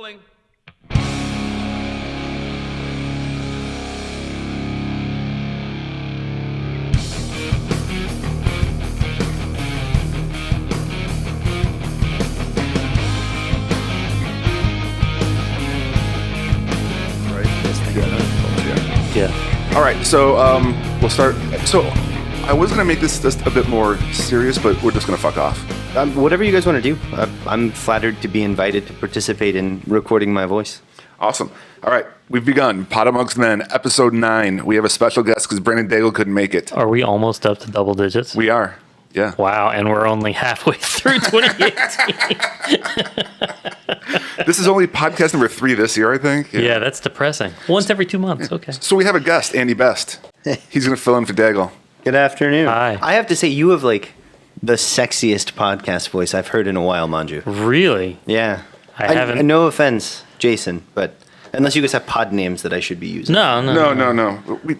Rolling. Yeah. All right, so we'll start. So I was gonna make this just a bit more serious, but we're just gonna fuck off. Whatever you guys want to do. I'm flattered to be invited to participate in recording my voice. Awesome. All right, we've begun. Pot Amongst Men, episode 9. We have a special guest because Brandon Daigle couldn't make it. Are we almost up to double digits? We are. Yeah. Wow, and we're only halfway through 2018. This is only podcast number 3 this year, I think. Yeah, that's depressing. Once every 2 months. Okay. So we have a guest, Andy Best. He's gonna fill in for Daigle. Good afternoon. Hi. I have to say, you have like the sexiest podcast voice I've heard in a while, Manju. Really? Yeah. I haven't- No offense, Jason, but unless you guys have pod names that I should be using. No. No.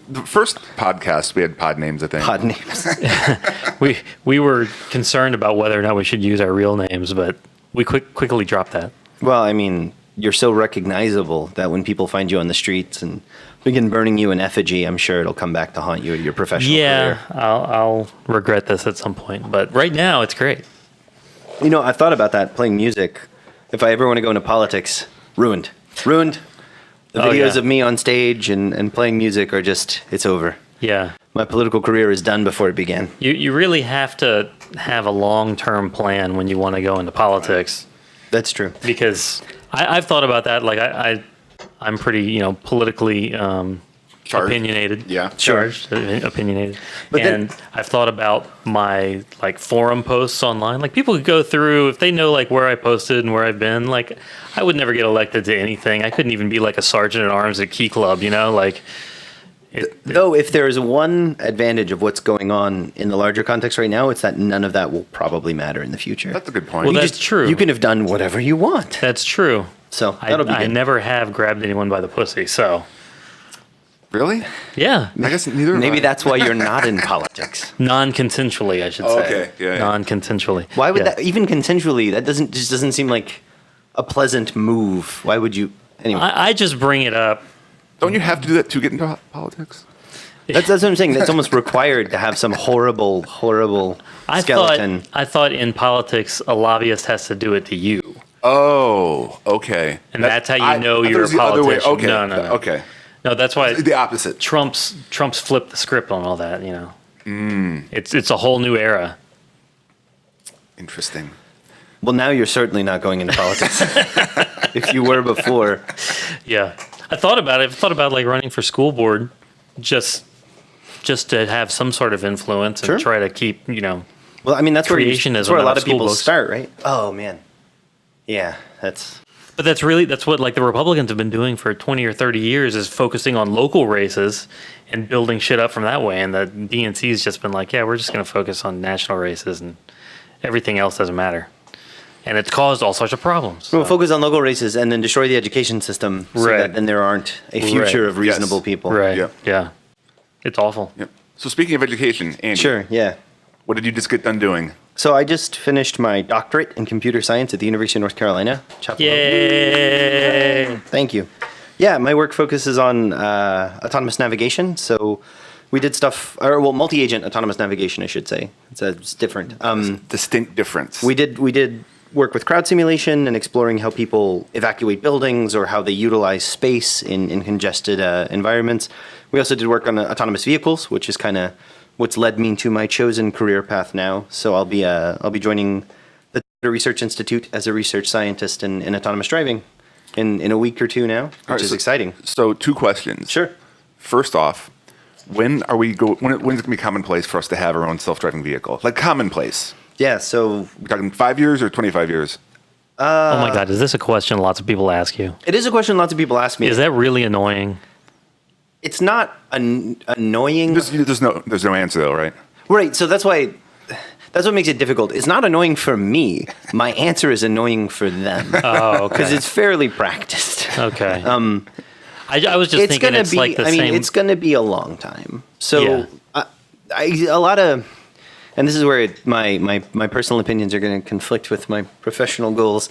The first podcast we had pod names, I think. Pod names. We were concerned about whether or not we should use our real names, but we quickly dropped that. Well, I mean, you're so recognizable that when people find you on the streets and begin burning you in effigy, I'm sure it'll come back to haunt you at your professional Yeah, career. I'll regret this at some point, but right now it's great. You know, I've thought about that, playing music. If I ever want to go into politics, ruined. The Oh, videos yeah. of me on stage and playing music are just, it's over. Yeah. My political career is done before it began. You really have to have a long-term plan when you want to go into politics. That's true. Because I've thought about that. Like I'm pretty, politically opinionated. Yeah. Charged, opinionated. But then- and I've thought about my like forum posts online. Like people could go through if they know like where I posted and where I've been. Like I would never get elected to anything. I couldn't even be like a sergeant at arms at Key Club. Like. Though, if there is one advantage of what's going on in the larger context right now, it's that none of that will probably matter in the future. That's a good point. Well, You that's true. You can have done whatever you want. That's true. So that'll be I good. never have grabbed anyone by the pussy. So Really? yeah. I guess neither. have Maybe I. that's why you're not in politics. Non-consensually, I should Oh, say. okay. Yeah. Non-consensually. Why would Yeah. that, even consensually, that just doesn't seem like a pleasant move. Why would you, anyway. I just bring it up. Don't you have to do that to get into politics? That's what I'm saying. That's almost required to have some horrible skeleton. I thought in politics a lobbyist has to do it to you, Oh, okay. and that's how you know I thought it you're a was the other way. politician. Okay. No. Okay. No, that's why The opposite. Trump's flipped the script on all that. It's a whole new era. Interesting. Well, now you're certainly not going into politics. If you were before. Yeah, I thought about it. I thought about like running for school board, just to have some sort of influence and Sure. try to keep Well, I mean, that's where a Creationism lot out of of school people books. start, right? Oh, man. Yeah, that's... But that's what like the Republicans have been doing for 20 or 30 years is focusing on local races and building shit up from that way. And the DNC's just been like, yeah, we're just going to focus on national races and everything else doesn't matter. And it's caused all sorts of problems. We'll focus on local races and then destroy the education system so Right. that then there aren't a future Right. of reasonable Yes. people. Right. Yep. Yeah. It's awful. Yep. So speaking of education, Andy, Sure, yeah. what did you just get done doing? So I just finished my doctorate in computer science at the University of North Carolina. Chapel Hill. Yay! Thank you. Yeah, my work focuses on autonomous navigation. So we did stuff, multi-agent autonomous navigation, I should say. It's different. Distinct difference. We did work with crowd simulation and exploring how people evacuate buildings or how they utilize space in congested environments. We also did work on autonomous vehicles, which is kind of what's led me to my chosen career path now. So I'll be joining the Research Institute as a research scientist in autonomous driving in a week or two now, which right, is so- exciting. So 2 questions. Sure. First off, when's it gonna be commonplace for us to have our own self-driving vehicle? Like commonplace. Yeah. So We're talking 5 years or 25 years? Oh my God, is this a question lots of people ask you? it is a question lots of people ask me. Is that really annoying? It's not annoying. There's no answer though, right? Right, so that's what makes it difficult. It's not annoying for me. My answer is annoying for them Oh, because okay. it's fairly practiced. Okay. I was just thinking it's like the same. It's going to be a long time. So Yeah. a lot of, and this is where my personal opinions are going to conflict with my professional goals.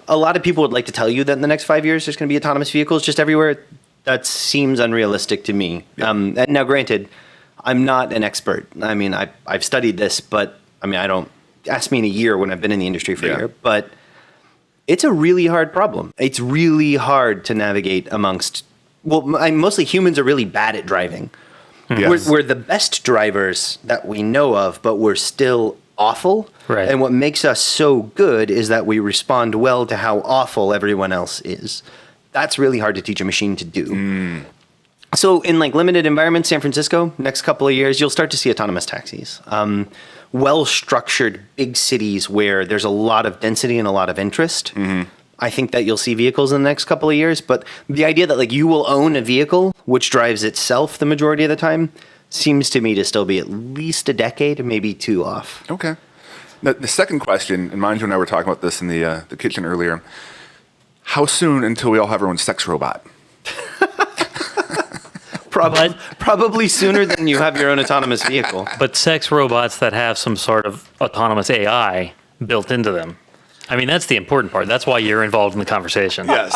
a lot of people would like to tell you that in the next 5 years there's going to be autonomous vehicles just everywhere. That seems unrealistic to me. And now, granted, I'm not an expert. I mean, I've studied this, but I mean, I don't ask me in a year when I've been in the industry for a year. But it's a really hard problem. It's really hard to navigate amongst. Well, mostly humans are really bad at driving. Yes. We're the best drivers that we know of, but we're still awful. Right. And what makes us so good is that we respond well to how awful everyone else is. That's really hard to teach a machine to do. So in like limited environments, San Francisco, next couple of years, you'll start to see autonomous taxis. Well-structured big cities where there's a lot of density and a lot of interest. I think that you'll see vehicles in the next couple of years. But the idea that like you will own a vehicle which drives itself the majority of the time seems to me to still be at least a decade, maybe 2 off. Okay. Now, the second question, and mind you and I were talking about this in the kitchen earlier. How soon until we all have our own sex robot? Probably sooner than you have your own autonomous vehicle. But sex robots that have some sort of autonomous AI built into them. I mean, that's the important part. That's why you're involved in the conversation. Yes.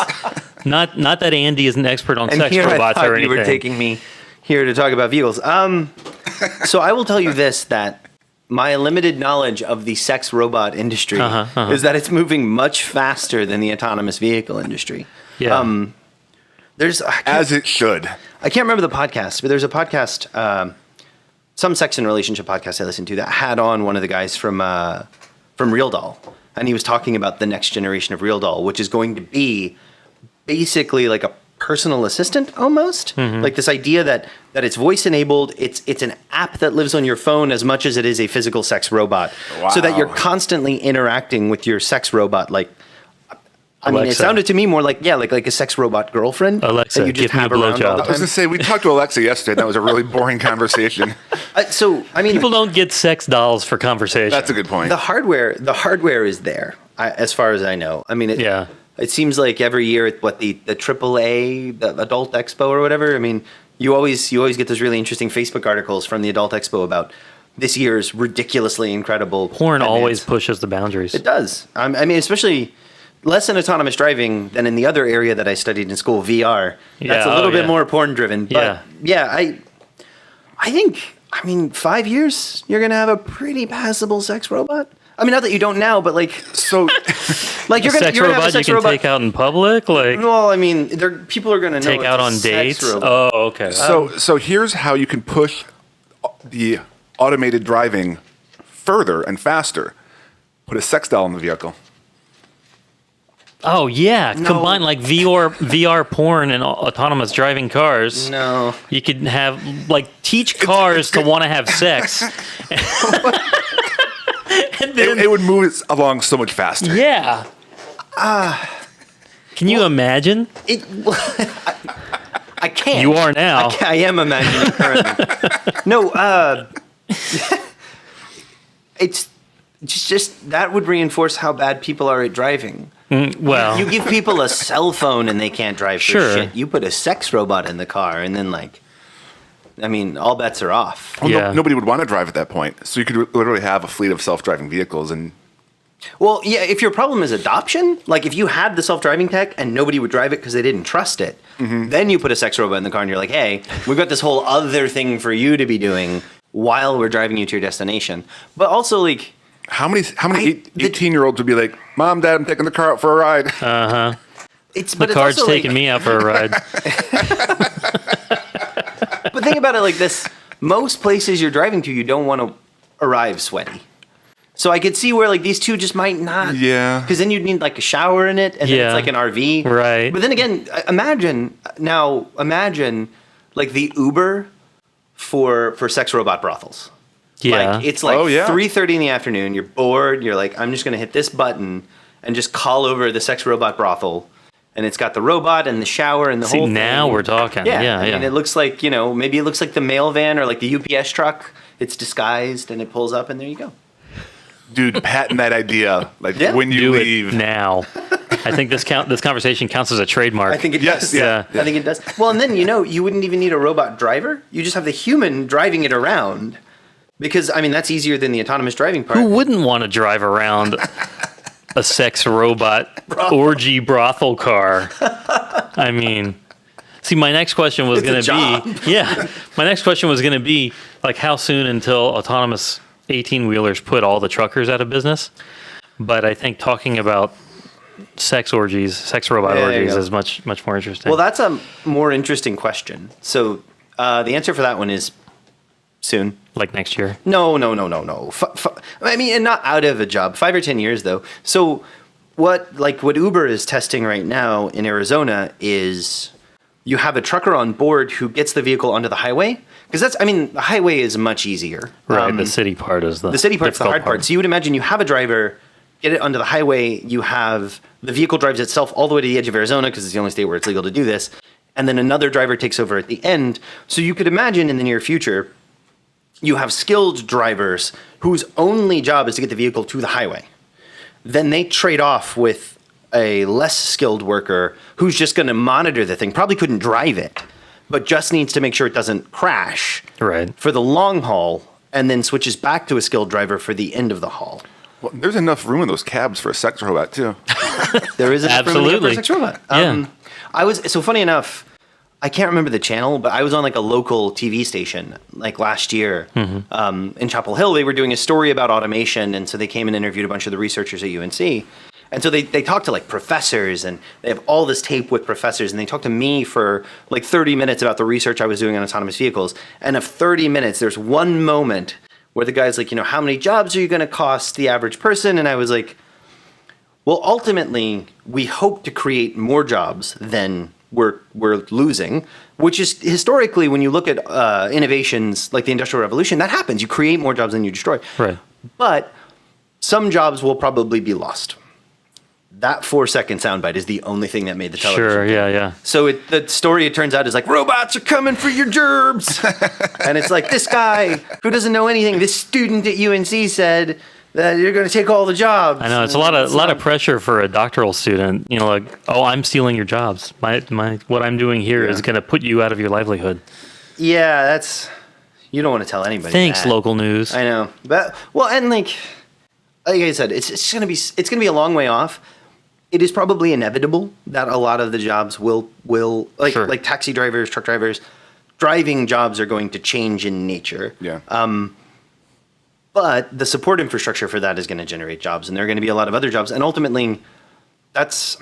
Not that Andy is an expert on And sex here robots I thought or anything. you were taking me here to talk about vehicles. So I will tell you this, that my limited knowledge of the sex robot industry is that it's moving much faster than the autonomous vehicle industry. Yeah. As it should. I can't remember the podcast, but there's a podcast, some sex and relationship podcast I listened to that had on one of the guys from Real Doll. And he was talking about the next generation of Real Doll, which is going to be basically like a personal assistant almost. Like this idea that it's voice enabled. It's an app that lives on your phone as much as it is a physical sex robot. Wow. So that you're constantly interacting with your sex robot. Like, I mean, it Alexa. sounded to me more like like a sex robot girlfriend. Alexa, that you just give me a have around all blowjob. the I was time. going to say, we talked to Alexa yesterday. That was a really boring conversation. So I mean, People don't get sex dolls for conversation. That's a good point. the hardware is there, as far as I know. I mean, it seems like every year at the AAA, the Adult Expo or whatever. I mean, you always get those really interesting Facebook articles from the Adult Expo about this year's ridiculously incredible Porn advance. always pushes the boundaries. It does. I mean, especially less in autonomous driving than in the other area that I studied in school, VR. That's a little bit more porn driven. But I think, I mean, 5 years, you're going to have a pretty passable sex robot. I mean, not that you don't now, but like, So, like you're A going sex to have a robot sex you can robot. take out in public, like Well, I mean, people are going to know take it's out a on sex dates. robot. Oh, okay. so here's how you can push the automated driving further and faster. Put a sex doll in the vehicle. Oh yeah, No. combine like VR porn and autonomous driving cars. No. You could have like teach cars to want to have sex. And then, It would move it along so much faster. yeah. Can you imagine? I can't. You are now. I am imagining currently. No, it's just that would reinforce how bad people are at driving. Well, You give people a cell phone and they can't drive for Sure. shit. You put a sex robot in the car and then I mean, all bets are off. Well, Yeah. nobody would want to drive at that point. So you could literally have a fleet of self-driving vehicles and Well, yeah, if your problem is adoption, like if you had the self-driving tech and nobody would drive it because they didn't trust it, then you put a sex robot in the car and you're like, hey, we've got this whole other thing for you to be doing while we're driving you to your destination. But also, like, how many the- 18-year-olds would be like, Mom, Dad, I'm taking the car out for a ride. it's the car's taking me out for a ride. But think about it like this: most places you're driving to, you don't want to arrive sweaty. So I could see where like these two just might not. Yeah. Because then you'd need like a shower in it, and then Yeah. it's like an RV. Right. But then again, imagine like the Uber for sex robot brothels. Yeah. Like it's like Oh, yeah. 3:30 in the afternoon. You're bored. You're like, I'm just gonna hit this button and just call over the sex robot brothel, and it's got the robot and the shower and the See, whole. now thing. we're talking. Yeah, I mean, it looks like maybe it looks like the mail van or like the UPS truck. It's disguised and it pulls up, and there you go. Dude, patent that idea. Like Yeah. when you Do leave. it now. I think this conversation counts as a trademark. I think it Yes, does. yeah. I think it does. Well, and then you wouldn't even need a robot driver. You just have the human driving it around, because I mean that's easier than the autonomous driving part. Who wouldn't want to drive around a sex robot orgy brothel car. I mean, see, my next question was going It's a to be, yeah, my next question was going to be like, how soon until autonomous 18-wheelers put all the truckers out of business? But I think talking about sex robot there you orgies go. is much more interesting. Well, that's a more interesting question. So the answer for that one is soon. like next year. No. I mean, and not out of a job. 5 or 10 years though. So what Uber is testing right now in Arizona is you have a trucker on board who gets the vehicle onto the highway. Because the highway is much easier. Right. The city part is The city part's the difficult hard part. So you would imagine you have a driver, get it onto the highway, you have the vehicle drives itself all the way to the edge of Arizona because it's the only state where it's legal to do this. And then another driver takes over at the end. So you could imagine in the near future, you have skilled drivers whose only job is to get the vehicle to the highway. Then they trade off with a less skilled worker who's just going to monitor the thing, probably couldn't drive it, but just needs to make sure it doesn't crash Right. for the long haul, and then switches back to a skilled driver for the end of the haul. Well, there's enough room in those cabs for a sex robot too. There is a Absolutely. sex robot. Yeah. I was so funny enough. I can't remember the channel, but I was on like a local TV station like last year in Chapel Hill. They were doing a story about automation, and so they came and interviewed a bunch of the researchers at UNC. And so they talked to like professors, and they have all this tape with professors, and they talked to me for like 30 minutes about the research I was doing on autonomous vehicles. And of 30 minutes, there's one moment where the guy's like, how many jobs are you going to cost the average person? And I was like, well, ultimately, we hope to create more jobs than we're losing, which is historically, when you look at innovations like the Industrial Revolution, that happens. You create more jobs than you destroy. Right. But some jobs will probably be lost. That 4-second soundbite is the only thing that made the television. Sure. Yeah. So the story, it turns out, is like, robots are coming for your gerbs. And it's like, this guy who doesn't know anything, this student at UNC said that you're going to take all the jobs. I know it's a lot of pressure for a doctoral student. Like, oh, I'm stealing your jobs. My what I'm doing here is going to put you out of your livelihood. Yeah, you don't want to tell anybody. Thanks, that. local news. I know, but and like I said, it's gonna be a long way off. It is probably inevitable that a lot of the jobs will Sure. like taxi drivers, truck drivers, driving jobs are going to change in nature. Yeah. But the support infrastructure for that is going to generate jobs, and there are going to be a lot of other jobs, and ultimately, that's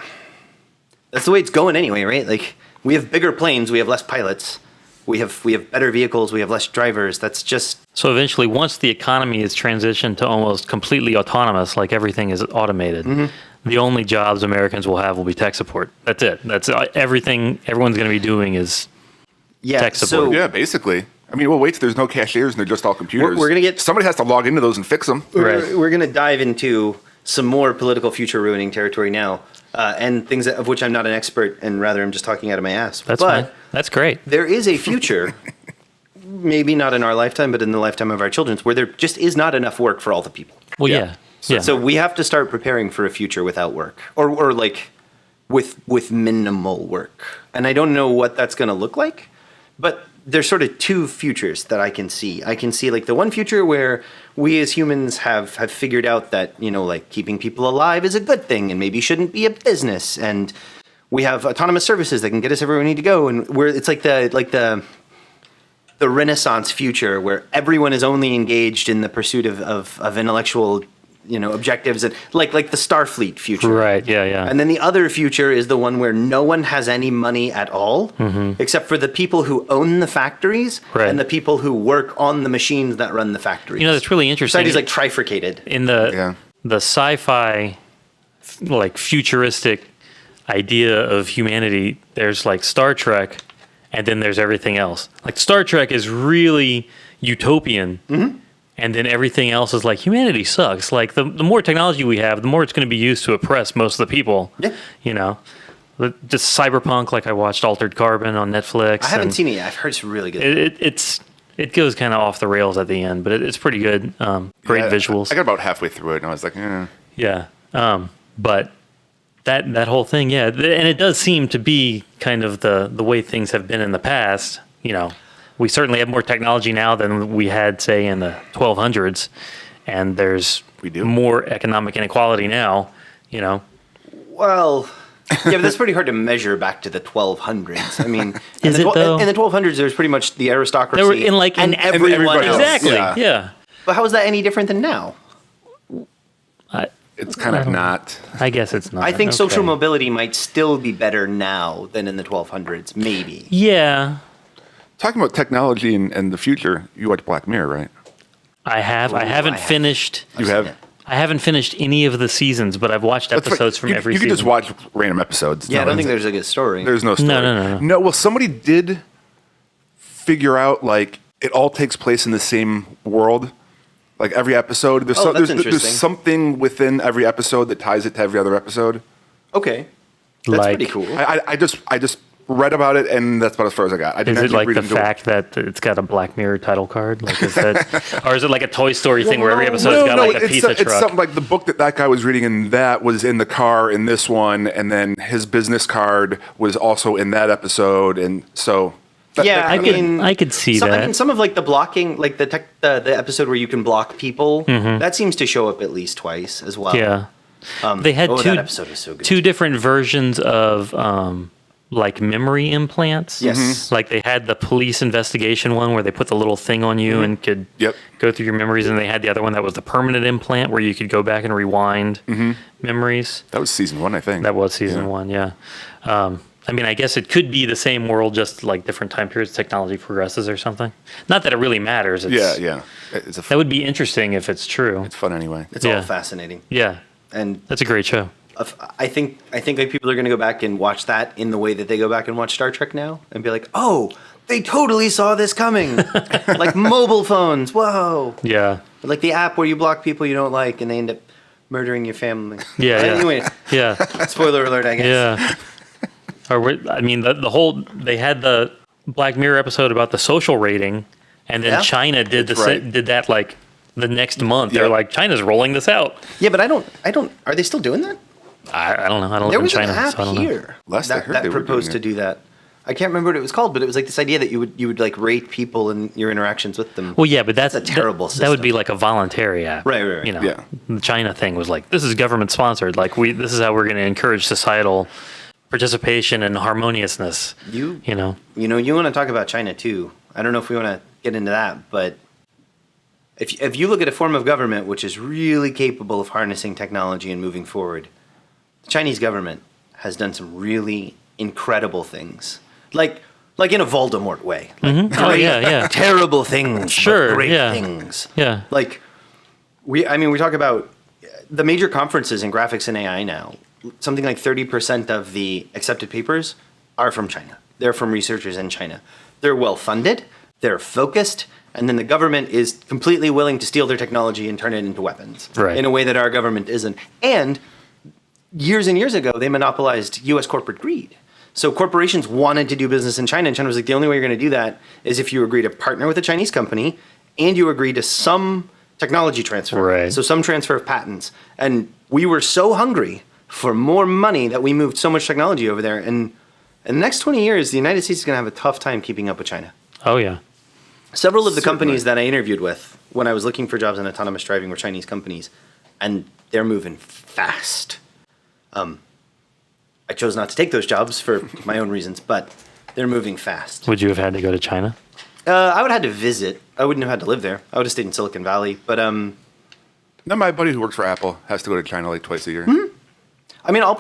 the way it's going anyway, right? Like, we have bigger planes, we have less pilots, we have better vehicles, we have less drivers. That's just So eventually, once the economy is transitioned to almost completely autonomous, like everything is automated, the only jobs Americans will have will be tech support. That's it. That's everything everyone's going to be doing is tech support. So Yeah, basically. I mean, well, wait till there's no cashiers and they're just all computers. We're gonna get- somebody has to log into those and fix them. Right. we're going to dive into some more political future ruining territory now, and things of which I'm not an expert, and rather I'm just talking out of my ass. That's but fine. That's great. there is a future, maybe not in our lifetime, but in the lifetime of our children's, where there just is not enough work for all the people. Well, Yeah. yeah. So we have to start preparing for a future without work, or like with minimal work. And I don't know what that's going to look like, but there's sort of two futures that I can see. I can see like the one future where we as humans have figured out that, like keeping people alive is a good thing and maybe shouldn't be a business. And we have autonomous services that can get us everywhere we need to go. And it's like the Renaissance future where everyone is only engaged in the pursuit of intellectual, objectives, and like the Starfleet future. Right. Yeah. And then the other future is the one where no one has any money at all, except for the people who own the factories Right. and the people who work on the machines that run the factories. That's really interesting. Society's like trifurcated. In Yeah. the sci-fi, like futuristic idea of humanity, there's like Star Trek, and then there's everything else. Like Star Trek is really utopian, and then everything else is like humanity sucks. Like the more technology we have, the more it's going to be used to oppress most of the people. Yeah. Just cyberpunk. Like I watched Altered Carbon on Netflix. I haven't and seen it yet. I've heard it's really good. it goes kind of off the rails at the end, but it's pretty good. Great Yeah, visuals. I got about halfway through it and I was like, Yeah. But that whole thing, yeah. And it does seem to be kind of the way things have been in the past. We certainly have more technology now than we had, say, in the 1200s. And there's We do. more economic inequality now. You know, Well, yeah, but that's pretty hard to measure back to the 1200s. I mean, Is it, though? in the 1200s, there was pretty much the aristocracy they were in like and in everyone everybody else. else. exactly. Yeah. Yeah. But how is that any different than now? It's kind of not. I guess it's not. I think social Okay. mobility might still be better now than in the 1200s, maybe. Yeah, Talking about technology and the future, you watch Black Mirror, right? I have. I Ooh, haven't I have. finished. You seen have. it. I haven't finished any of the seasons, but I've watched That's right. episodes from every you season. can just watch random episodes. Yeah, I No, don't think there's a good story. there's no story. No. Well, somebody did figure out like it all takes place in the same world. Like every episode, there's, Oh, that's there's interesting. something within every episode that ties it to every other episode. Okay. That's Like- pretty cool. I just read about it, and that's about as far as I got. I Is didn't it actually like read the into it. fact that it's got a Black Mirror title card? Like, is that, or is it like a Toy Story thing where every no, episode's got like a it's, pizza it's truck? something like the book that guy was reading in that was in the car in this one, and then his business card was also in that episode, and so Yeah, I I could see some, that. I mean, some of like the blocking, like the episode where you can block people, that seems to show up at least twice as well. Mm-hmm. Yeah. They had oh, two that episode was so good. two different versions of like memory implants. Yes. Like they had the police investigation one where they put the little thing on you and could Yep. go through your memories, and they had the other one that was the permanent implant where you could go back and rewind memories. that was season 1, I think. That was season Yeah. one, yeah. I mean, I guess it could be the same world, just like different time periods, technology progresses or something. Not that it really matters. It's, Yeah. It's That would be interesting if it's true. it's fun anyway. It's Yeah. all fascinating, Yeah, and that's a great show. I think like people are going to go back and watch that in the way that they go back and watch Star Trek now, and be like, oh, they totally saw this coming, like mobile phones. Whoa, Yeah, like the app where you block people you don't like, and they end up murdering your family. Yeah, But yeah. Anyway, yeah, spoiler alert, I guess. yeah. I mean, the whole they had the Black Mirror episode about the social rating, and then Yeah, China did that's right. did that like the next month. They're Yeah. like, China's rolling this out. Yeah, but I don't. Are they still doing that? I don't know. I don't There live in was China, an app so I don't know. here Last I that, heard that they were proposed to doing do that. I can't remember what it was called, but it was like this idea that you would like rate people and your interactions with them. Well, yeah, but that's a terrible That would be system. like a voluntary app, Right. You know, Yeah. the China thing was like, this is government sponsored. Like this is how we're going to encourage societal participation and harmoniousness. You know, you want to talk about China too. I don't know if we want to get into that, but if you look at a form of government which is really capable of harnessing technology and moving forward, the Chinese government has done some really incredible things, like in a Voldemort way. Like Oh, great, yeah. terrible things, but Sure, great yeah. things. yeah, Like we talk about the major conferences in graphics and AI now. Something like 30% of the accepted papers are from China. They're from researchers in China. They're well funded, they're focused, and then the government is completely willing to steal their technology and turn it into weapons Right. in a way that our government isn't. And years and years ago, they monopolized US corporate greed. So corporations wanted to do business in China, and China was like, the only way you're going to do that is if you agree to partner with a Chinese company and you agree to some technology transfer. Right. So some transfer of patents. And we were so hungry for more money that we moved so much technology over there. And in the next 20 years, the United States is going to have a tough time keeping up with China. oh yeah, Several of the Certainly. companies that I interviewed with when I was looking for jobs in autonomous driving were Chinese companies, and they're moving fast. I chose not to take those jobs for my own reasons, but they're moving fast. would you have had to go to China? I would have had to visit. I wouldn't have had to live there. I would have stayed in Silicon Valley. But Now my buddy who works for Apple has to go to China like twice a year. I mean, I'll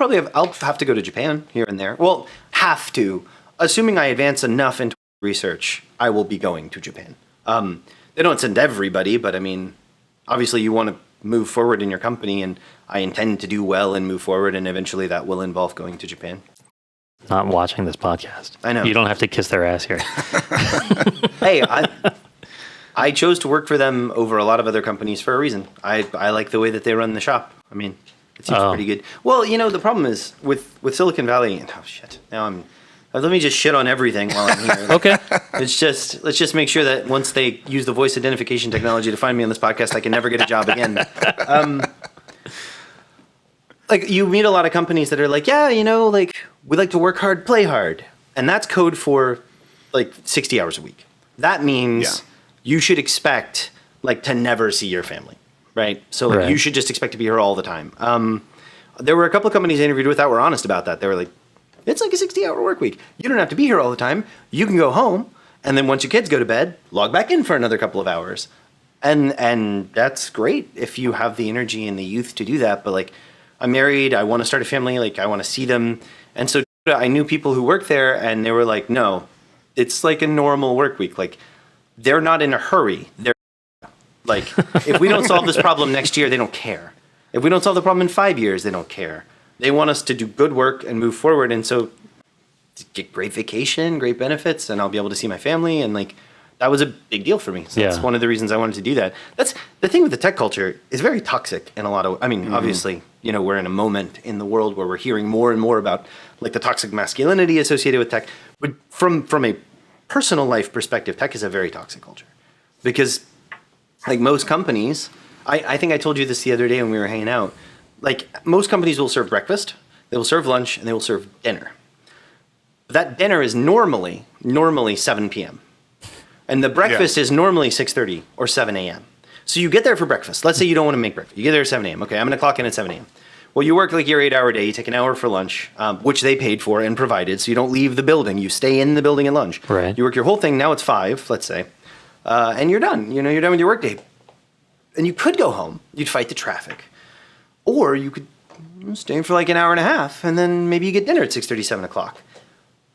have to go to Japan here and there. Well, have to. Assuming I advance enough into research, I will be going to Japan. They don't send everybody, but I mean, obviously you want to move forward in your company, and I intend to do well and move forward, and eventually that will involve going to Japan. Not watching this podcast. I know. You don't have to kiss their ass here. Hey, I chose to work for them over a lot of other companies for a reason. I like the way that they run the shop. I mean, it seems Oh. pretty good. Well, the problem is with Silicon Valley. Oh shit! Now let me just shit on everything while I'm here. Okay. Let's just make sure that once they use the voice identification technology to find me on this podcast, I can never get a job again. Like you meet a lot of companies that are like, yeah, like we like to work hard, play hard, and that's code for like 60 hours a week. That means Yeah. you should expect like to never see your family, right? So like, Right. you should just expect to be here all the time. There were a couple of companies I interviewed with that were honest about that. They were like, it's like a 60-hour work week. You don't have to be here all the time. You can go home, and then once your kids go to bed, log back in for another couple of hours. And that's great if you have the energy and the youth to do that. But like, I'm married, I want to start a family, like I want to see them. And so I knew people who worked there, and they were like, no, it's like a normal work week. Like, they're not in a hurry. They're like, if we don't solve this problem next year, they don't care. If we don't solve the problem in 5 years, they don't care. They want us to do good work and move forward. And so get great vacation, great benefits, and I'll be able to see my family. And like, that was a big deal for me. So that's one of the reasons I wanted to do that. That's the thing with the tech culture is very toxic in a lot of, I mean, obviously, you know, we're in a moment in the world where we're hearing more and more about like the toxic masculinity associated with tech. But from a personal life perspective, tech is a very toxic culture because like most companies, I think I told you this the other day when we were hanging out, like most companies will serve breakfast, they will serve lunch, and they will serve dinner. That dinner is normally 7 p.m. And the breakfast is normally 6:30 or 7 a.m. So you get there for breakfast. Let's say you don't want to make breakfast. You get there at 7 a.m. Okay, I'm going to clock in at 7 a.m. Well, you work like your 8-hour day. You take an hour for lunch, which they paid for and provided. So you don't leave the building. You stay in the building at lunch. Right. You work your whole thing. Now it's 5, let's say. And you're done. You know, you're done with your work day. And you could go home. You'd fight the traffic. Or you could stay for like an hour and a half. And then maybe you get dinner at 6:30, 7 o'clock.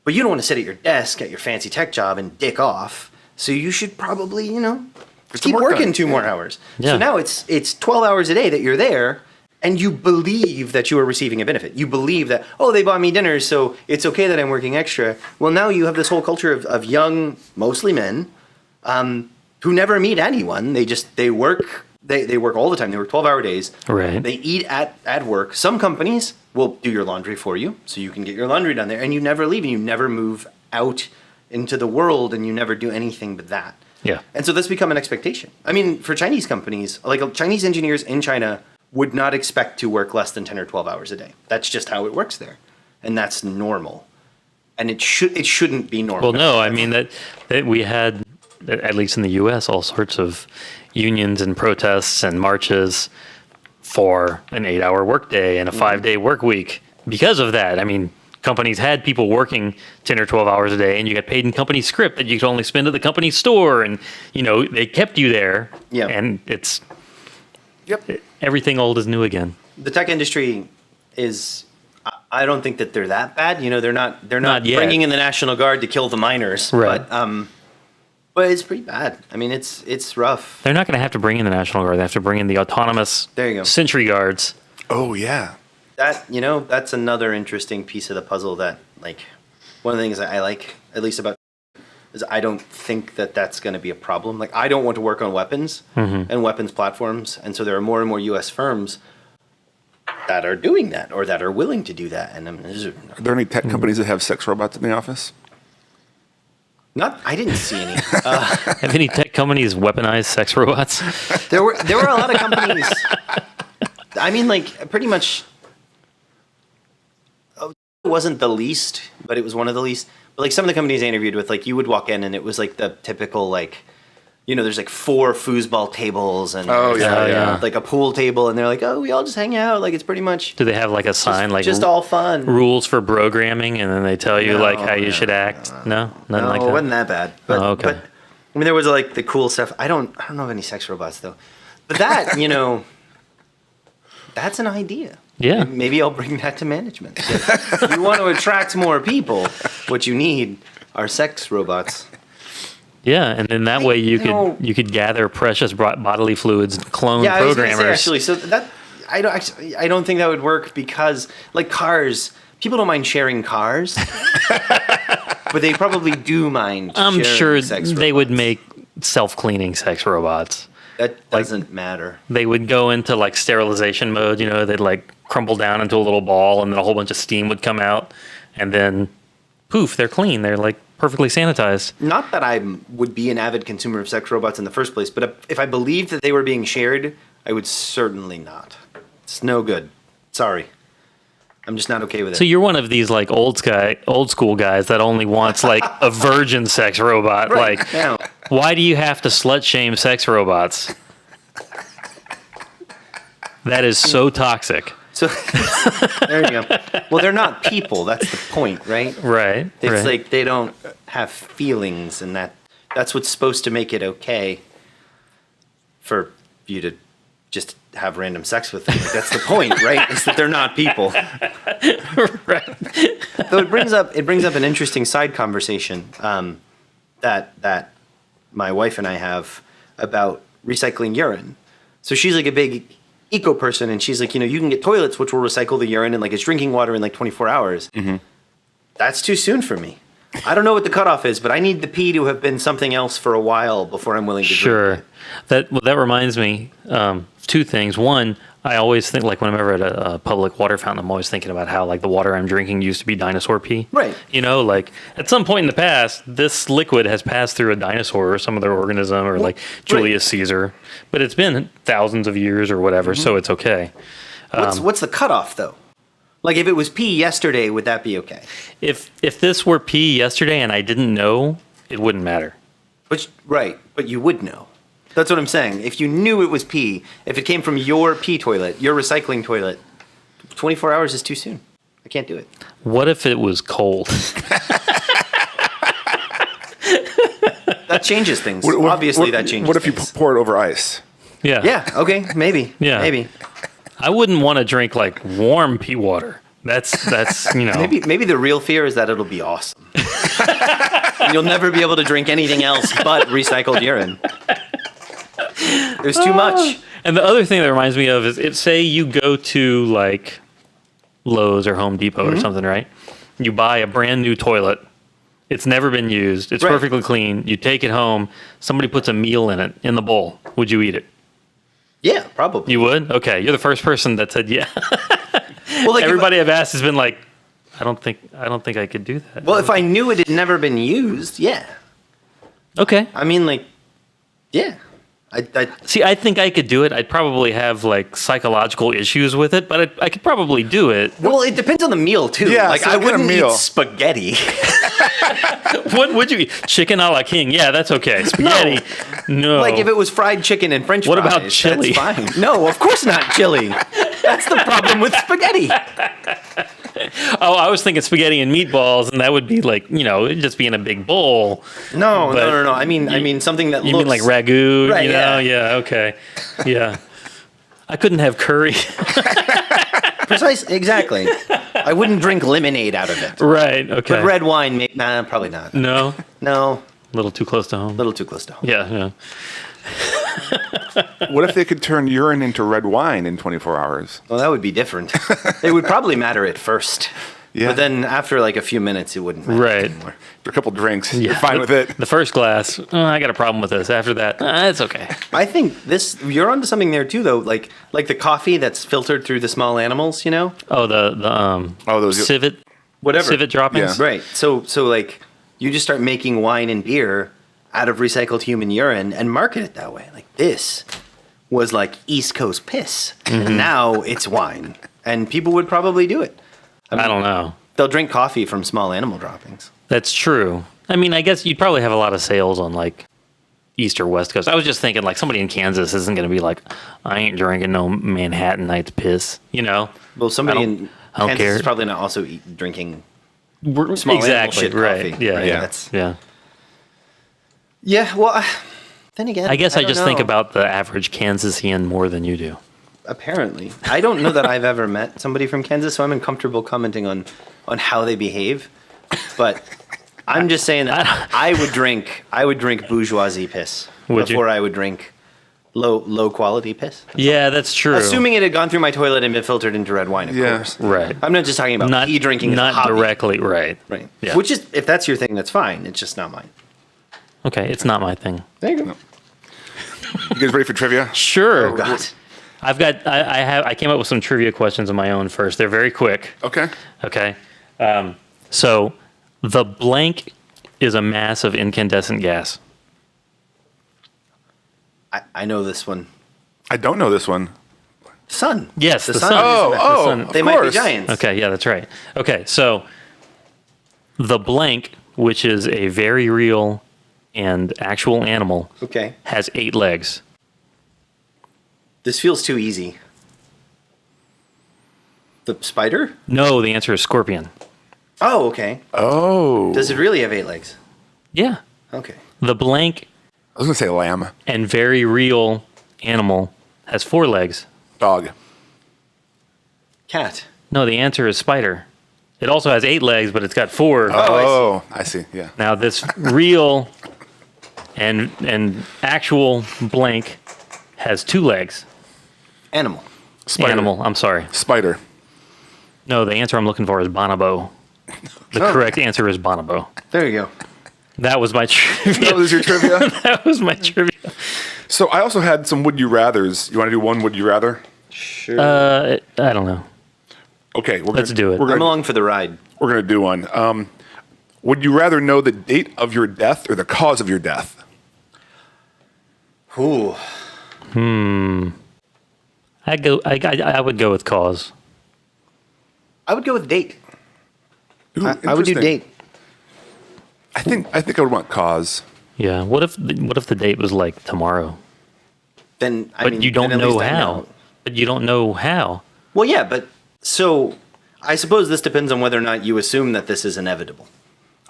But you don't want to sit at your desk at your fancy tech job and dick off. So you should probably, you know, keep work working done. 2 more hours. Yeah. So now it's 12 hours a day that you're there, and you believe that you are receiving a benefit. You believe that, oh, they bought me dinner, so it's okay that I'm working extra. Well, now you have this whole culture of young, mostly men, who never meet anyone. They work. They work all the time. They work 12-hour days. Right. They eat at work. Some companies will do your laundry for you, so you can get your laundry done there, and you never leave, and you never move out into the world, and you never do anything but that. Yeah. And so that's become an expectation. I mean, for Chinese companies, like Chinese engineers in China would not expect to work less than 10 or 12 hours a day. That's just how it works there. And that's normal. And it shouldn't be normal. Well, no, I mean that we had, at least in the U.S., all sorts of unions and protests and marches for an 8-hour workday and a 5-day work week because of that. I mean, companies had people working 10 or 12 hours a day, and you got paid in company script that you could only spend at the company store, and you know they kept you there. Yeah. And it's Yep. everything old is new again. The tech industry is, I don't think that they're that bad. You know, they're not Not yet. bringing in the National Guard to kill the miners. Right. But it's pretty bad. I mean, it's rough. They're not going to have to bring in the National Guard. They have to bring in the autonomous There you go. sentry guards. Oh yeah. That, you know, that's another interesting piece of the puzzle that, like, one of the things I like, at least about, is I don't think that that's going to be a problem. Like, I don't want to work on weapons and weapons platforms, and so there are more and more U.S. firms that are doing that or that are willing to do that. And Are there any tech companies that have sex robots in the office? I didn't see any. Have any tech companies weaponized sex robots? There were a lot of companies. I mean, like, pretty much. It wasn't the least, but it was one of the least. But like some of the companies I interviewed with, like you would walk in and it was like the typical, like, you know, there's like 4 foosball tables and Oh, yeah, yeah. like a pool table, and they're like, oh, we all just hang out. Like it's pretty much Do they have like a sign like just all fun. rules for programming, and then they tell you No, like how you no, should act? No, nothing No, like it that. wasn't that bad. But, Oh, okay. but I mean, there was like the cool stuff. I don't know of any sex robots though. But that, you know, that's an idea. Yeah. Maybe I'll bring that to management. If you want to attract more people, what you need are sex robots. Yeah, and then that way you know- you could gather precious bodily fluids and clone Yeah, I was gonna programmers. say actually. So that I don't think that would work because like cars, people don't mind sharing cars, but they probably do mind. I'm sharing sure sex they would robots. make self-cleaning sex robots. That doesn't matter. They would go into like sterilization mode, you know, they'd like crumble down into a little ball, and then a whole bunch of steam would come out, and then poof, they're clean. They're like perfectly sanitized. Not that I would be an avid consumer of sex robots in the first place, but if I believed that they were being shared, I would certainly not. It's no good. Sorry. I'm just not okay with it. So you're one of these like old school guys that only wants like a virgin sex robot. Right. Like, Yeah. why do you have to slut shame sex robots? That is so toxic. So there you go. Well, they're not people. That's the point, right? Right. It's right. like they don't have feelings, and that's what's supposed to make it okay for you to just have random sex with them. Like, that's the point, right? Is that they're not people. right. Though it brings up an interesting side conversation that my wife and I have about recycling urine. So she's like a big eco person, and she's like, you can get toilets which will recycle the urine and like it's drinking water in like 24 hours. Mm-hmm. That's too soon for me. I don't know what the cutoff is, but I need the pee to have been something else for a while before I'm willing to drink it. That reminds me, two things. One, I always think, like, whenever at a public water fountain, I'm always thinking about how, like, the water I'm drinking used to be dinosaur pee. Right. Like, at some point in the past, this liquid has passed through a dinosaur or some other organism, or like Julius Caesar, but it's been thousands of years or whatever, so it's okay. What's the cutoff though? Like, if it was pee yesterday, would that be okay? If this were pee yesterday and I didn't know, it wouldn't matter. But you would know. That's what I'm saying. If you knew it was pee, if it came from your pee toilet, your recycling toilet, 24 hours is too soon. I can't do it. What if it was cold? That changes things. Obviously, that changes What if you things. pour it over ice? Yeah. Yeah, okay, maybe. Yeah. Maybe. I wouldn't want to drink like warm pea water. That's Maybe the real fear is that it'll be awesome. You'll never be able to drink anything else but recycled urine. There's too much. And the other thing that reminds me of is, say you go to like Lowe's or Home Depot or something, right? You buy a brand new toilet. It's never been used. It's Right. perfectly clean. You take it home. Somebody puts a meal in it, in the bowl. Would you eat it? Yeah, probably. You would? Okay. You're the first person that said yeah. Well, like Everybody I've asked has been like, I don't think I could do that. Well, if I knew it had never been used, yeah. Okay. I mean, like, yeah. See, I think I could do it. I'd probably have like psychological issues with it, but I could probably do it. Well, it depends on the meal too. Yeah, like so I what kind of wouldn't meal? eat spaghetti. What would you eat? Chicken a la king? Yeah, that's okay. Spaghetti? No. Like if it was fried chicken and French What fries. about chili? That's fine. No, of course not chili. That's the problem with spaghetti. Oh, I was thinking spaghetti and meatballs, and that would be like, it'd just be in a big bowl. No, But no. I mean something that You looks mean like ragu? Right, yeah. Yeah. Okay. Yeah. I couldn't have curry. precise. Exactly. I wouldn't drink lemonade out of it. Right. Okay. But red wine, probably not. No. No, A little too close to home. a little too close to home. Yeah. Yeah. What if they could turn urine into red wine in 24 hours? Well, that would be different. It would probably matter at first. Yeah. But then after like a few minutes, it wouldn't matter Right. anymore. After a couple drinks, Yeah. you're fine with it. The first glass, I got a problem with this. After that, it's okay. I think you're onto something there too, though. Like the coffee that's filtered through the small animals, Oh, the those- civet, Whatever. civet droppings. Yeah. Right. So like you just start making wine and beer out of recycled human urine and market it that way. Like this was like East Coast piss. Mm-hmm. And now it's wine. And people would probably do it. I don't know. They'll drink coffee from small animal droppings. That's true. I mean, I guess you'd probably have a lot of sales on like East or West Coast. I was just thinking like somebody in Kansas isn't going to be like, I ain't drinking no Manhattanite's piss, Well, somebody in I don't Kansas care. is probably not also drinking Small small animal exactly. shit Right. coffee. Yeah. Right, Yeah. that's- Yeah. Yeah, well, then again, I guess I don't just think know. about the average Kansasian more than you do. Apparently, I don't know that I've ever met somebody from Kansas, so I'm uncomfortable commenting on how they behave. But I'm just saying that I would drink bourgeoisie piss Would you? before I would drink low quality piss. Yeah, that's true. Assuming it had gone through my toilet and been filtered into red wine, of Yeah. course. Right. I'm not just talking about Not pee drinking, as a not hobby. directly. Right. right? Yeah. Which is, if that's your thing, that's fine. It's just not mine. Okay. It's not my thing. There you go. You guys ready for trivia? Sure. Oh God. I came up with some trivia questions of my own first. They're very quick. Okay. Okay. So the blank is a mass of incandescent gas. I know this one. I don't know this one. Sun. Yes, the sun. Oh, The oh, sun. of They might be course. giants. Okay, yeah, that's right. Okay, so the blank, which is a very real and actual animal, Okay. has 8 legs. This feels too easy. The spider? No, the answer is scorpion. Oh, okay. Oh. Does it really have 8 legs? Yeah. Okay. The blank I was going to say lamb. and very real animal has 4 legs. Dog. Cat. No, the answer is spider. It also has 8 legs, but it's got 4. Oh, I see. Yeah. Now this real and actual blank has 2 legs. Animal. Spider. Animal. I'm sorry. Spider. No, the answer I'm looking for is bonobo. The correct answer is bonobo. There you go. That was my trivia. That was your trivia? That was my trivia. So I also had some would you rathers. You want to do one would you rather? Sure. I don't know. Okay, Let's do it. We're I'm gonna, along for the ride. we're gonna do one. Would you rather know the date of your death or the cause of your death? Ooh. I would go with cause. I would go with date. Ooh, I would do interesting. date. I think I would want cause. Yeah. What if the date was like tomorrow? Then I But mean, you don't then at know least I how. But you don't know how. Well, yeah, but so I suppose this depends on whether or not you assume that this is inevitable.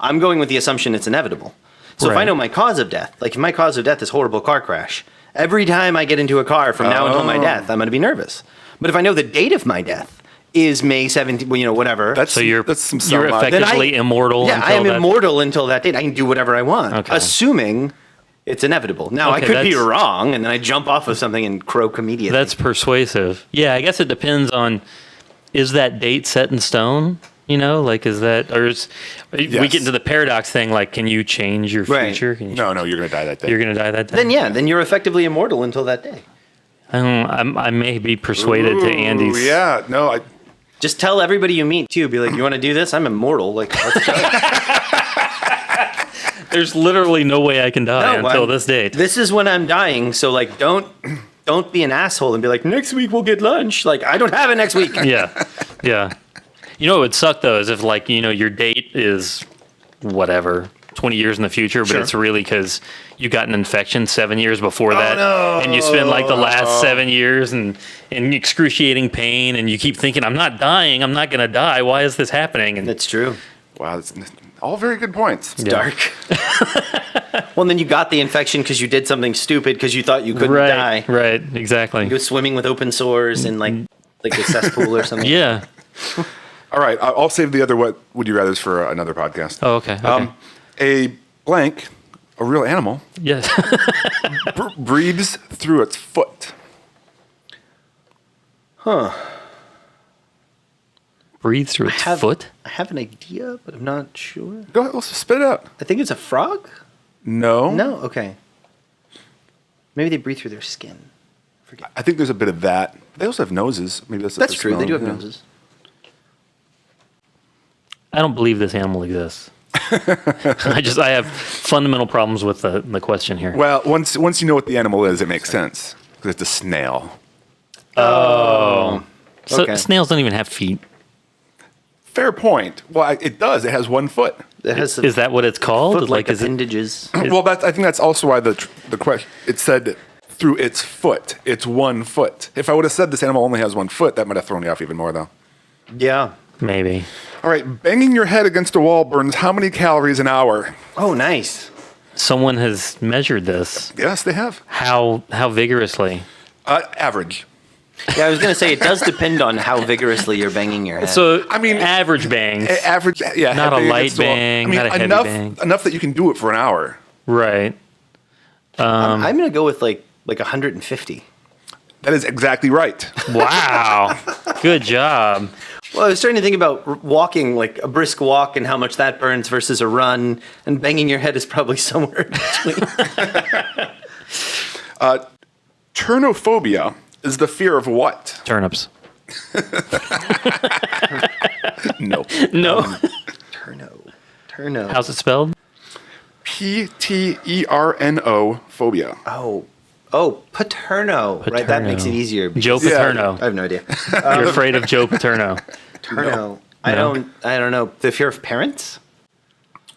I'm going with the assumption it's inevitable. So if I Right. know my cause of death, like if my cause of death is horrible car crash, every time I get into a car from now until my death, I'm going to be nervous. But if I know the date of my death is May 17th, well, you know, whatever. That's So you're that's some you're sound logic. effectively immortal. yeah, I until am that- immortal until that date. I can do whatever I want, Okay. assuming it's inevitable. Now, I Okay, could be that's- wrong, and then I jump off of something and croak immediately. That's persuasive. Yeah, I guess it depends on, is that date set in stone? You know, like is that, or is, we Yes. get into the paradox thing, like can you change your Right. future? Can you, No, you're gonna die that day. You're going to die that day? then, yeah, then you're effectively immortal until that day. I may be persuaded to Andy's. Ooh, yeah, no, I Just tell everybody you meet, too. Be like, you want to do this? I'm immortal. Like, let's go. There's literally no way I can die No, until I'm- this date. This is when I'm dying, so, like, don't be an asshole and be like, next week we'll get lunch. Like, I don't have it next week. Yeah. Yeah. You know what would suck though is if like, you know, your date is whatever, 20 years in the future, but Sure. it's really because you got an infection 7 years before that. no. And you spend like the last 7 years in excruciating pain and you keep thinking, I'm not dying. I'm not going to die. Why is this happening? And That's true. wow, that's all very good points. Dark. Well, and then you got the infection because you did something stupid because you thought you couldn't die. right. Exactly. Go swimming with open sores in, like a cesspool or something. Yeah. All right, I'll save the other what would you rather's for another podcast. Oh, okay. Okay. A blank, a real animal, yes. breathes through its foot. Breathe through its foot. I have an idea, but I'm not sure. Go ahead, let's spit it out. I think it's a frog? No. No? Okay. Maybe they breathe through their skin. Forget. I think there's a bit of that. They also have noses. Maybe that's That's true. They do have yeah. noses. I don't believe this animal exists. I have fundamental problems with the question here. Well, once you know what the animal is, it makes sense because it's a snail. So okay. snails don't even have feet. Fair point. Well, it does. It has 1 foot. It has some Is that what it's called? foot-like is it? appendages. Well, I think that's also why the question it said through its foot. It's 1 foot. If I would have said this animal only has 1 foot, that might have thrown you off even more, though. Yeah. Maybe. All right, banging your head against a wall burns how many calories an hour? Oh, nice. Someone has measured this. Yes, they have. How vigorously? Average. Yeah, I was going to say it does depend on how vigorously you're banging your head. So I mean- average bangs. Average, yeah. Not head a bang light against the wall. bang, I mean, not a heavy enough, bang. enough that you can do it for an hour. Right. I'm going to go with like 150. That is exactly right. Wow. Good job. Well, I was starting to think about walking, like a brisk walk, and how much that burns versus a run, and banging your head is probably somewhere in between. Turnophobia is the fear of what? Turnips. No. No. Turno. How's it spelled? P-T-E-R-N-O phobia. Oh, Paterno. Right, that makes it easier. Joe Yeah. Paterno. I have no idea. You're afraid of Joe Paterno. Paterno. I don't know. The fear of parents?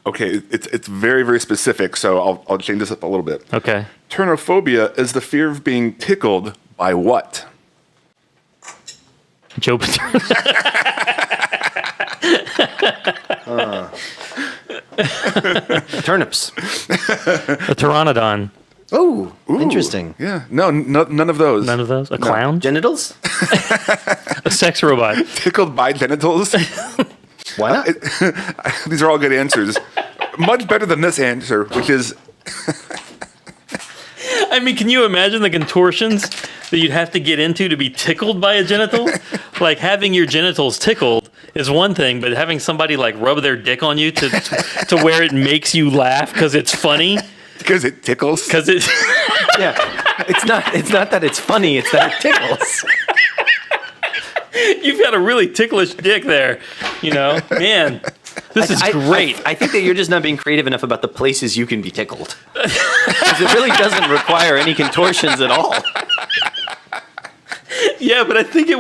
Okay, it's very, very specific, so I'll change this up a little bit. Okay. Turnophobia is the fear of being tickled by what? Joe Paterno. Turnips. A pteranodon. Oh, Ooh, interesting. Yeah. No, none of those. None of those. A clown. Genitals? A sex robot. Tickled by genitals. Why not? These are all good answers. Much better than this answer, which is I mean, can you imagine the contortions that you'd have to get into to be tickled by a genital? Like having your genitals tickled is one thing, but having somebody like rub their dick on you to where it makes you laugh because it's funny, because it tickles. because it. Yeah. It's not that it's funny, it's that it tickles. You've got a really ticklish dick there, you know, man. This is great. I think that you're just not being creative enough about the places you can be tickled. Because it really doesn't require any contortions at all. Yeah, but I think it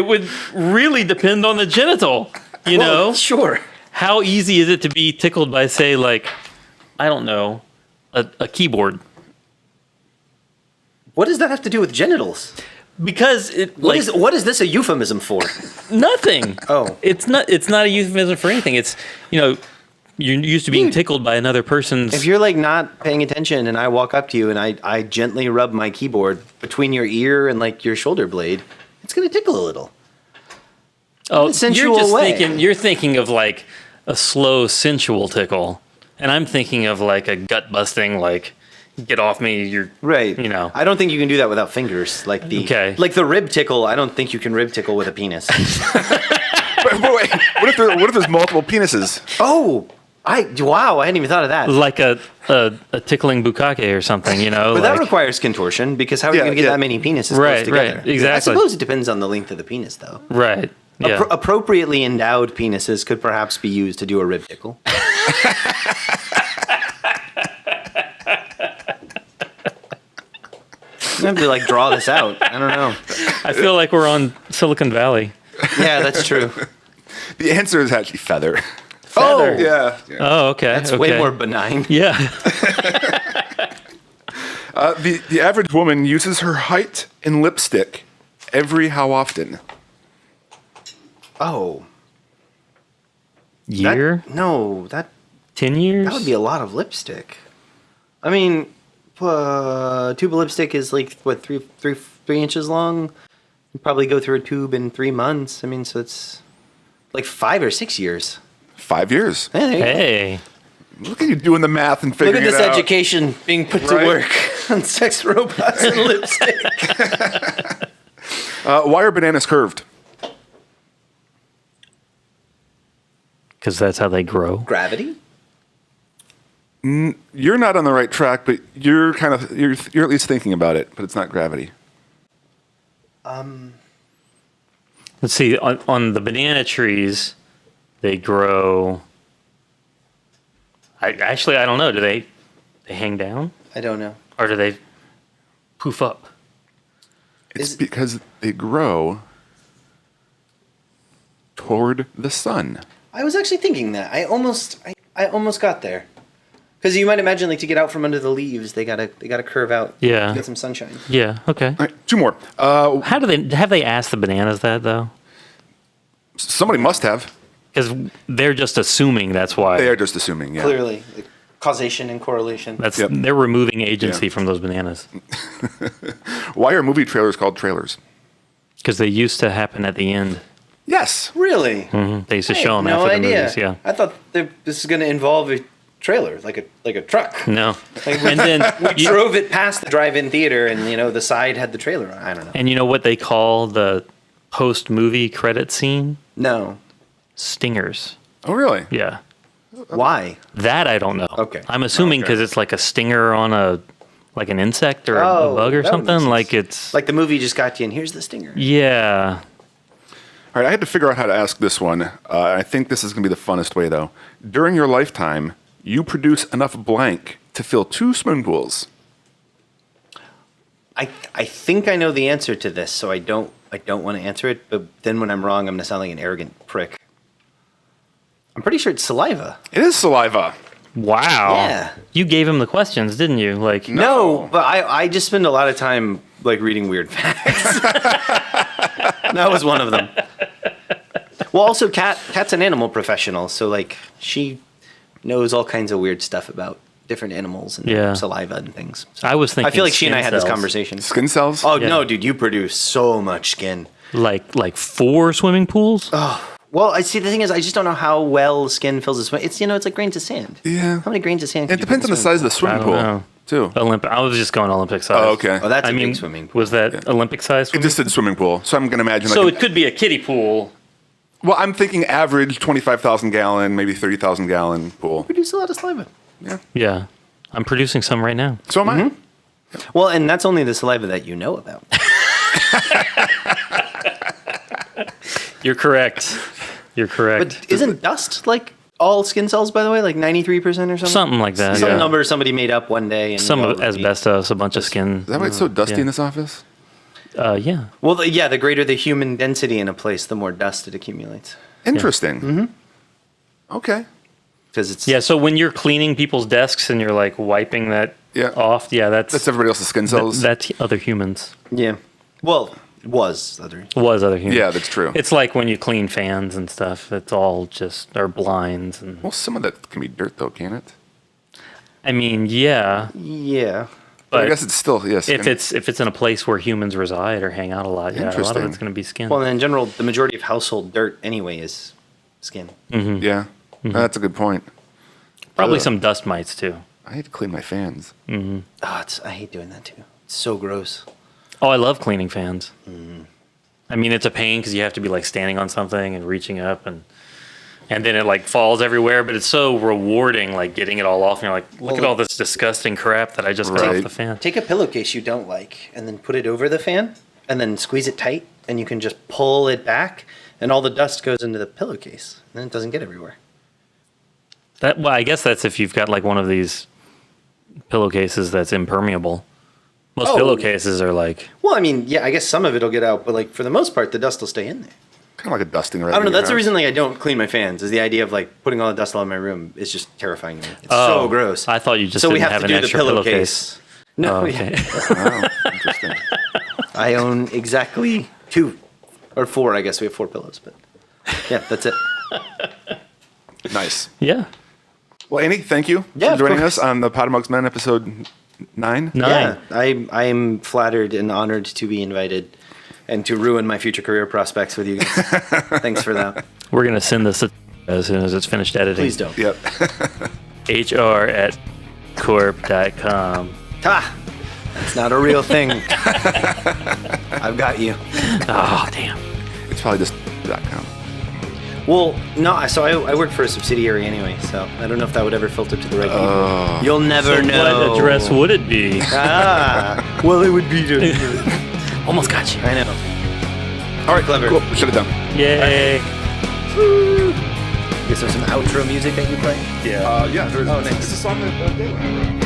would really depend on the genital. You Well, know, sure. how easy is it to be tickled by, say, like, I don't know, a keyboard? What does that have to do with genitals? Because What is this a euphemism for? nothing. Oh. It's not a euphemism for anything. It's, you know, you're used to being Dude. tickled by another person's. If you're like not paying attention and I walk up to you and I gently rub my keyboard between your ear and like your shoulder blade, it's gonna tickle a little. oh, in a sensual you're just way. you're thinking of like a slow sensual tickle, and I'm thinking of like a gut busting, like, get off me, you're Right. You know. I don't think you can do that without fingers. Like the rib tickle, I don't think you can rib tickle with a penis. But wait, what if there's multiple penises? Oh, wow, I hadn't even thought of that. like a tickling bukkake or something, you know. But like, that requires contortion because how are you Yeah, going to get yeah. that many penises Right, close together? right, exactly. I suppose it depends on the length of the penis, though. right. Yeah. Appropriately endowed penises could perhaps be used to do a rib tickle. I have to like draw this out. I don't know. I feel like we're on Silicon Valley. Yeah, that's true. The answer is actually feather. Feather. Yeah. Oh, okay. That's okay. way more benign. Yeah. The average woman uses her height in lipstick every how often? Oh, Year? no, that 10 years? would be a lot of lipstick. I mean, tube of lipstick is like what three inches long. You probably go through a tube in 3 months. I mean, so it's like 5 or 6 years. 5 years. Yeah, there you go. Hey. Look at you doing the math and Look figuring at this it out. education being put to Right. work on sex robots and lipstick. Why are bananas curved? Because that's how they grow. Gravity? You're not on the right track, but you're at least thinking about it. But it's not gravity. Let's see. On the banana trees, they grow. I don't know. Do they hang down I don't know. or do they poof up? It's Is- because they grow toward the sun. I was actually thinking that. I almost got there. Because you might imagine, like, to get out from under the leaves, they gotta curve out. Yeah. To get some sunshine. Yeah. Okay. All right, 2 more. How do they have they asked the bananas that though? Somebody must have. Because they're just assuming that's why. They are just assuming. Yeah. Clearly, like, causation and correlation. That's Yep. they're removing agency Yeah. from those bananas Why are movie trailers called trailers? because they used to happen at the end. Yes. Really? They used to I show had them no after idea. the movies. Yeah. I thought this is going to involve a trailer, like a truck. No. Like, And then we drove it past the drive-in theater, and the side had the trailer on. I don't know. and you know what they call the post movie credit scene? No. Stingers. Oh, really? Yeah. Why? That I don't know. Okay. I'm assuming Okay. because it's like a stinger on like an insect or Oh, a bug or that would make something. sense. Like it's Like the movie just got you, and here's the stinger. yeah. All right, I had to figure out how to ask this one. I think this is going to be the funnest way, though. During your lifetime, you produce enough blank to fill 2 swimming pools. I think I know the answer to this, so I don't want to answer it. But then when I'm wrong, I'm gonna sound like an arrogant prick. I'm pretty sure it's saliva. It is saliva. Wow. Yeah. You gave him the questions, didn't you? Like, No, but I just spend a lot of time like reading weird facts. That was one of them. Well, also Kat's an animal professional, so like she knows all kinds of weird stuff about different animals and Yeah. saliva and things. So I was thinking. I feel like she and I skin had this cells. conversation. Skin cells? Oh Yeah. no, dude, you produce so much skin. Like 4 swimming pools. Well, I see. The thing is, I just don't know how well skin fills a swim. It's it's like grains of sand. Yeah. How many grains of sand? It depends on the size of the I swimming don't pool, know. too. I was just going Olympic size. Oh, okay. Oh, that's I a mean, big swimming pool. was that Olympic size? It just said swimming pool, so I'm going to imagine So like. it could be a kiddie pool. Well, I'm thinking average 25,000 gallon, maybe 30,000 gallon pool. produce a lot of saliva. Yeah. Yeah, I'm producing some right now. So am I. Well, and that's only the saliva that you know about. You're correct. You're correct. But isn't dust like all skin cells? By the way, like 93% or something. Something like that. Some Yeah. number somebody made up one day. And Some we all of asbestos, a bunch of skin. Is that why it's so dusty Yeah. in this office? Yeah. Well, the greater the human density in a place, the more dust it accumulates. Interesting. Mm-hmm. Okay. Because it's Yeah. So when you're cleaning people's desks and you're like wiping that Yeah. off, yeah, That's everybody else's skin cells. that's other humans. yeah. Well, was other. Was other humans. Yeah, that's true. It's like when you clean fans and stuff. It's all just or blinds and. Well, some of that can be dirt, though, can't it? I mean, yeah, Yeah. But I but guess it's still yes. if it's in a place where humans reside or hang out a lot, yeah, a lot of Interesting. it's going to be skin. Well, in general, the majority of household dirt anyway is skin. yeah, that's a good point. Probably Ugh. some dust mites too. I hate to clean my fans. Oh, I hate doing that too. It's so gross. Oh, I love cleaning fans. I mean, it's a pain because you have to be like standing on something and reaching up and then it like falls everywhere. But it's so rewarding, like getting it all off. And you're like, look at Well, all this disgusting crap that I just got Right. off the fan. Take a pillowcase you don't like and then put it over the fan and then squeeze it tight and you can just pull it back and all the dust goes into the pillowcase and then it doesn't get everywhere. Well, I guess that's if you've got like one of these pillowcases that's impermeable. Most Oh. pillowcases are like, Well, I mean, yeah, I guess some of it'll get out, but like for the most part, the dust will stay in there. Kind of like a dusting right I don't know. in your That's the house. reason like I don't clean my fans. Is the idea of like putting all the dust all in my room is just terrifying to me. It's oh, so gross. I thought you just so we didn't have have to an do the extra pillowcase. pillowcase. No, Oh, yeah. okay. Wow, interesting. I own exactly 2 or 4. I guess we have 4 pillows, but yeah, that's it. Nice. Yeah. Well, Annie, thank you Yeah, for of joining course. us on the Pot Amongst Men episode 9. No. Yeah, I am flattered and honored to be invited and to ruin my future career prospects with you guys. Thanks for that. We're going to send this as soon as it's finished editing. Please don't. Yep. hr@corp.com. Ha! That's not a real thing. I've got you. Oh, damn. It's probably just .com. Well, no, so I work for a subsidiary anyway, so I don't know if that would ever filter to the right people. You'll never know. What address would it be? Ah, well, it would be. Almost got you. I know. All right, Clever. Cool. We should have done. Yay. Is there some outro music that you play? Yeah. Yeah. Oh, nice. It's a song that Dave